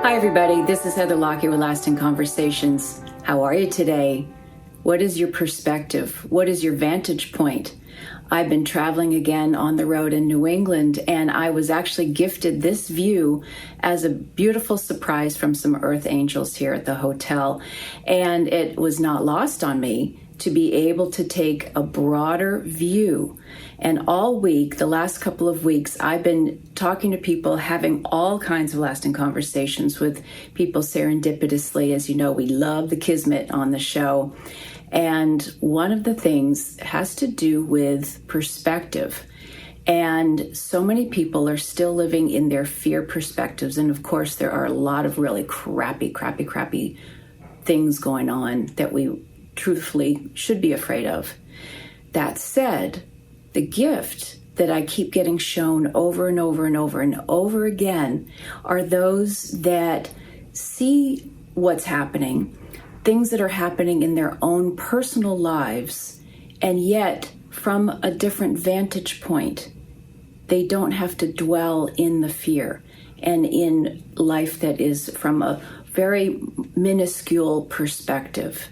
Hi, everybody. This is Heather Lockett with Lasting Conversations. How are you today? What is your perspective? What is your vantage point? I've been traveling again on the road in New England, and I was actually gifted this view as a beautiful surprise from some earth angels here at the hotel. And it was not lost on me to be able to take a broader view. And all week, the last couple of weeks, I've been talking to people, having all kinds of lasting conversations with people serendipitously. As you know, we love the Kismet on the show. And one of the things has to do with perspective. And so many people are still living in their fear perspectives. And of course, there are a lot of really crappy things going on that we truthfully should be afraid of. That said, the gift that I keep getting shown over and over and over and over again are those that see what's happening, things that are happening in their own personal lives, and yet from a different vantage point. They don't have to dwell in the fear and in life that is from a very minuscule perspective.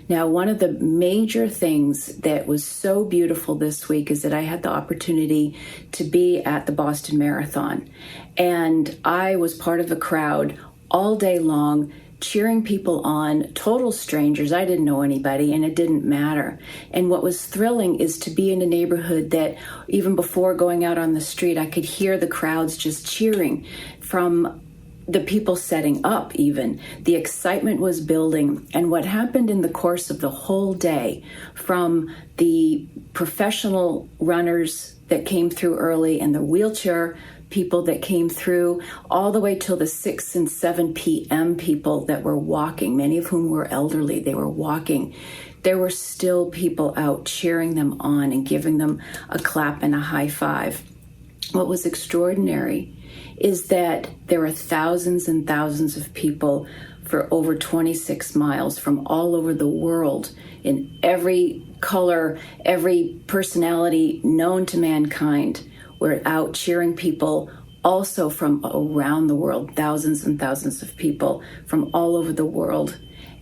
Now, one of the major things that was so beautiful this week is that I had the opportunity to be at the Boston Marathon. And I was part of the crowd all day long, cheering people on, total strangers. I didn't know anybody, and it didn't matter. And what was thrilling is to be in a neighborhood that even before going out on the street, I could hear the crowds just cheering from the people setting up even. The excitement was building. And what happened in the course of the whole day, from the professional runners that came through early and the wheelchair people that came through, all the way till the 6 and 7 p.m. people that were walking, many of whom were elderly, they were walking. There were still people out cheering them on and giving them a clap and a high five. What was extraordinary is that there are thousands and thousands of people for over 26 miles from all over the world, in every color, every personality known to mankind. We're out cheering people also from around the world, thousands and thousands of people from all over the world.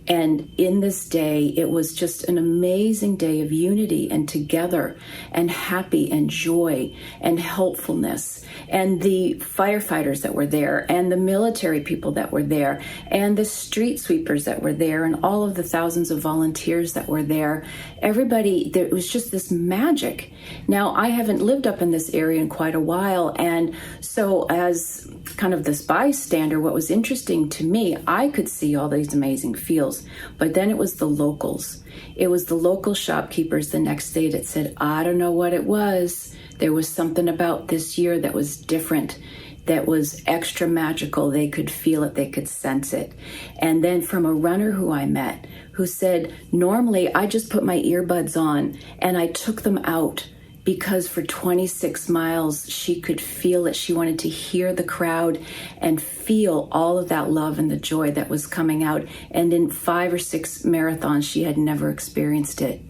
And in this day, it was just an amazing day of unity and together and happy and joy and helpfulness. And the firefighters that were there and the military people that were there and the street sweepers that were there and all of the thousands of volunteers that were there, everybody, there was just this magic. Now, I haven't lived up in this area in quite a while. And so as kind of this bystander, what was interesting to me, I could see all these amazing fields. But then it was the locals. It was the local shopkeepers the next day that said, I don't know what it was. There was something about this year that was different, that was extra magical. They could feel it. They could sense it. And then from a runner who I met who said, normally I just put my earbuds on and I took them out, because for 26 miles, she could feel it. She wanted to hear the crowd and feel all of that love and the joy that was coming out. And in 5 or 6 marathons, she had never experienced it.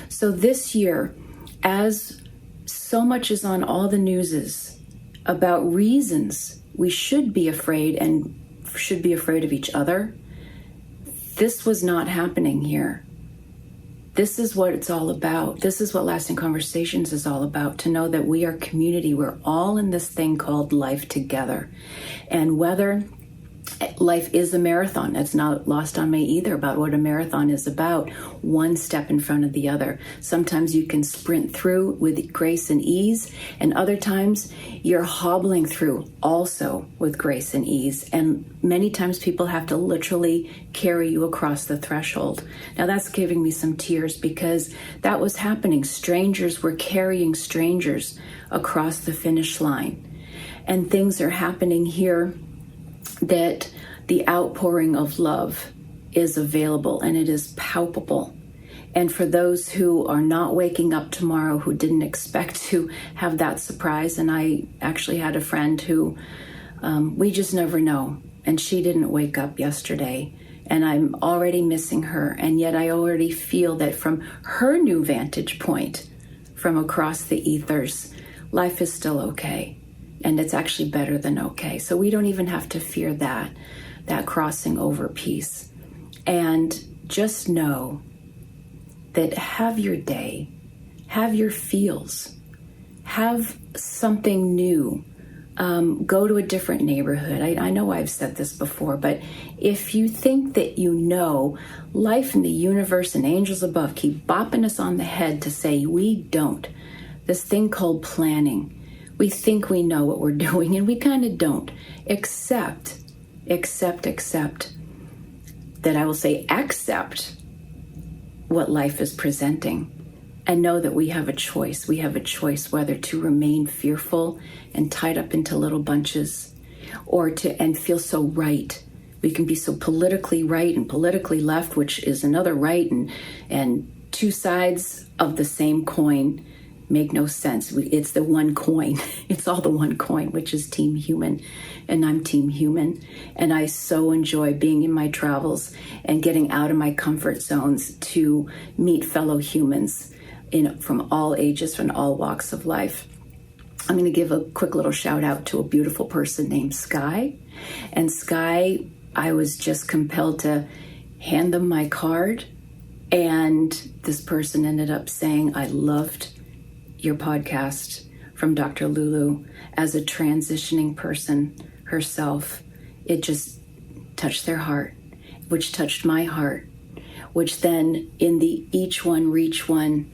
So this year, as so much is on all the newses about reasons we should be afraid and should be afraid of each other, this was not happening here. This is what it's all about. This is what Lasting Conversations is all about, to know that we are community. We're all in this thing called life together. And whether life is a marathon, it's not lost on me either about what a marathon is about, one step in front of the other. Sometimes you can sprint through with grace and ease, and other times you're hobbling through also with grace and ease. And many times people have to literally carry you across the threshold. Now that's giving me some tears, because that was happening. Strangers were carrying strangers across the finish line. And things are happening here that the outpouring of love is available and it is palpable. And for those who are not waking up tomorrow, who didn't expect to have that surprise, and I actually had a friend who we just never know, and she didn't wake up yesterday, and I'm already missing her, and yet I already feel that from her new vantage point, from across the ethers, life is still okay. And it's actually better than okay. So we don't even have to fear that. that crossing over piece. And just know that have your day, have your feels, have something new. Go to a different neighborhood. I know I've said this before, but if you think that you know, life and the universe and angels above keep bopping us on the head to say we don't. This thing called planning. We think we know what we're doing, and we kind of don't. Accept that I will say accept what life is presenting. And know that we have a choice. We have a choice whether to remain fearful and tied up into little bunches or and feel so right. We can be so politically right and politically left, which is another right, and two sides of the same coin make no sense. It's the one coin. It's all the one coin, which is Team Human. And I'm Team Human. And I so enjoy being in my travels and getting out of my comfort zones to meet fellow humans from all ages, from all walks of life. I'm going to give a quick little shout out to a beautiful person named Sky. And Sky, I was just compelled to hand them my card. And this person ended up saying, I loved your podcast from Dr. Lulu. As a transitioning person herself, it just touched their heart, which touched my heart, which then in the each one reach one,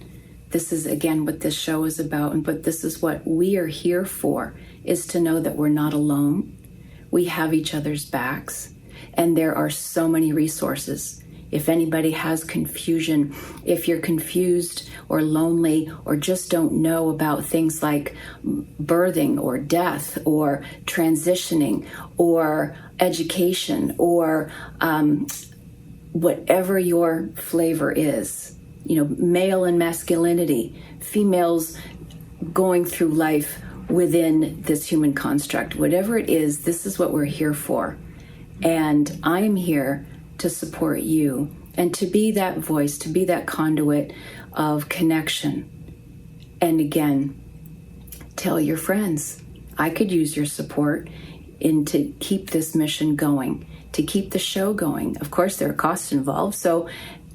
this is again what this show is about, but this is what we are here for, is to know that we're not alone. We have each other's backs, and there are so many resources. If anybody has confusion, if you're confused or lonely or just don't know about things like birthing or death or transitioning or education or whatever your flavor is, male and masculinity, females going through life within this human construct, whatever it is, this is what we're here for. And I'm here to support you and to be that voice, to be that conduit of connection. And again, tell your friends, I could use your support to keep this mission going, to keep the show going. Of course, there are costs involved, so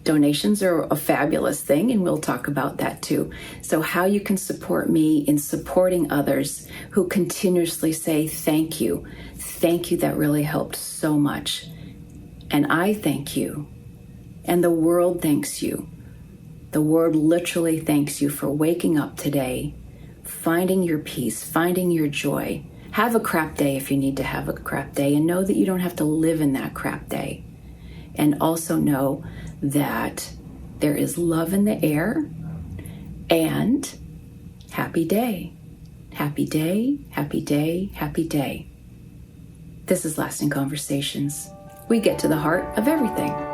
donations are a fabulous thing, and we'll talk about that too. So how you can support me in supporting others who continuously say, thank you, that really helped so much. And I thank you, and the world thanks you. The world literally thanks you for waking up today, finding your peace, finding your joy. Have a crap day if you need to have a crap day, and know that you don't have to live in that crap day. And also know that there is love in the air, and happy day. Happy day, happy day, happy day. This is Lasting Conversations. We get to the heart of everything.